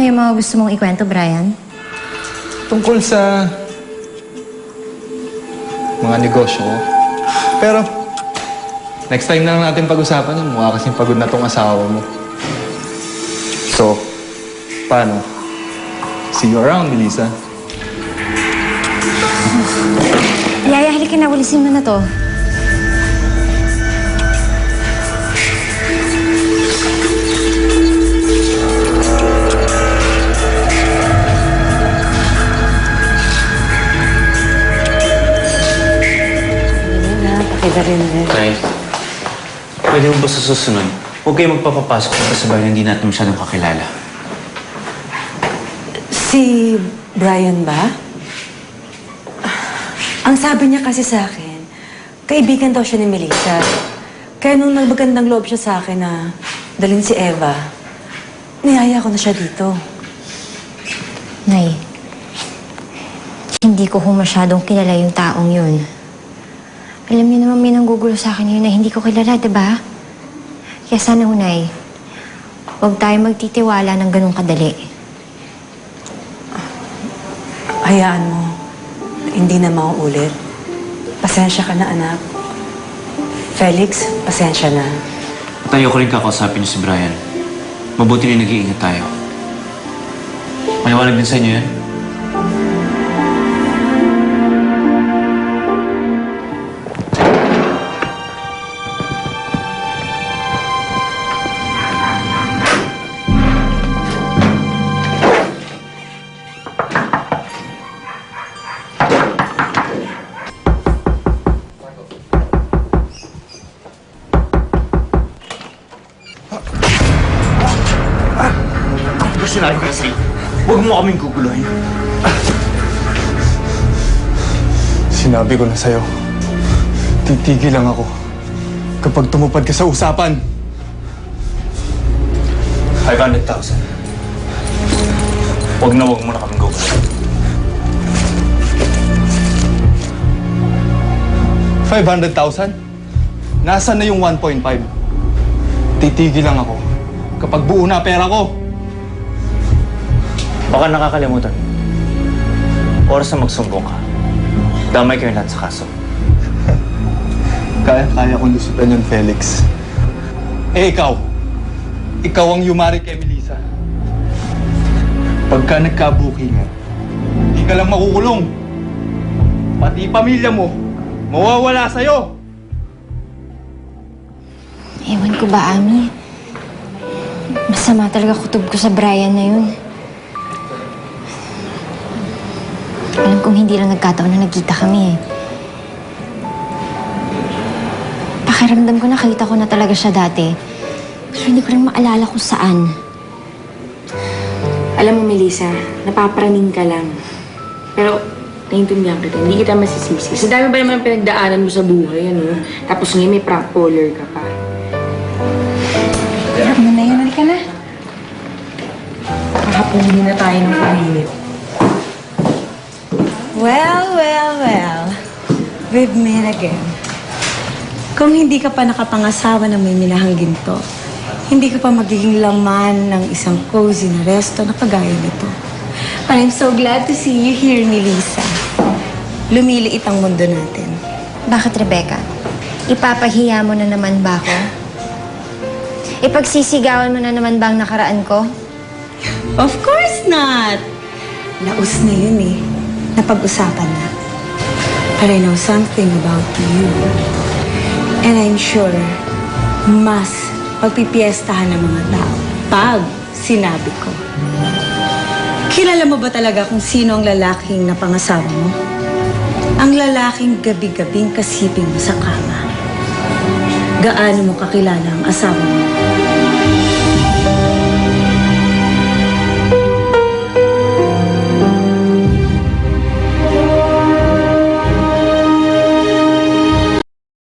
yung mga gusto mong ikwento, Brian? Tungkol sa mga negosyo ko. Pero, next time na lang natin pag-usapan yun. Mukha kasing pagod na tong asawa mo. So, paano? See you around, Melissa. Yaya, halika na. Walisin mo na to. Tay, pwede mo ba sa susunod? Huwag kayo magpapapasok sa bahay na hindi natin masyadong kakilala. Si Brian ba? Ang sabi niya kasi sa akin, kaibigan daw siya ni Melissa. Kaya nung nagmagandang loob siya sa akin na dalhin si Eva, niyaya ko na siya dito. Nay, hindi ko masyadong kilala yung taong yun. Alam niyo naman may nanggugulo sa akin yun na hindi ko kilala, diba? Kaya sana, Nay, huwag tayo magtitiwala ng ganun kadali. Hayaan mo, hindi na mauulit. Pasensya ka na, anak. Felix, pasensya na. At ayoko rin kakausapin niyo si Brian. Mabuti na nag-iingat tayo. Maliwanag din sa inyo yan? Sinabi ko sa'yo, huwag mo kaming guguluhin. Sinabi ko na sa'yo, titigil lang ako kapag tumupad ka sa usapan. 500,000. Huwag mo na kaming guguluhin. 500,000? Nasaan na yung 1.5? Titigil lang ako kapag buo na pera ko. Baka nakakalimutan. Oras na magsumbong ka. Damay kayo lahat sa kaso. Kaya kong lusutan yun, Felix. Eh, ikaw. Ikaw ang yumari kay Melissa. Pagka nagkabukingan, hindi ka lang makukulong. Pati pamilya mo, mawawala sa'yo. Ewan ko ba, Ami? Masama talaga kutob ko sa Brian na yun. Alam kong hindi lang nagkataon na nagkita kami eh. Pakiramdam ko nakita ko na talaga siya dati. Pero hindi ko rin maalala kung saan. Alam mo, Melissa, napaparaning ka lang. Pero, naiintindihan kita, hindi kita masisisi. Sa dami ba naman ang pinagdaanan mo sa buhay, ano? Tapos ngayon may prank caller ka pa. Ano na yun? Halika na. Makapuli na tayo ng pahinit. Well, well, well. We've met again. Kung hindi ka pa nakapangasawa ng may minahang ginto, hindi ka pa magiging laman ng isang cozy na resto na kagaya nito. But I'm so glad to see you here, Melissa. Lumiliit ang mundo natin. Bakit, Rebecca? Ipapahiya mo na naman ba ako? Ipagsisigawan mo na naman ba ang nakaraan ko? Of course not! Naus na yun eh. Napag-usapan na. But I know something about you. And I'm sure, mas pagpipiestahan ng mga tao pag sinabi ko. Kilala mo ba talaga kung sino ang lalaking napangasawa mo? Ang lalaking gabi-gabing kasiping mo sa kama. Gaano mo kakilala ang asawa mo?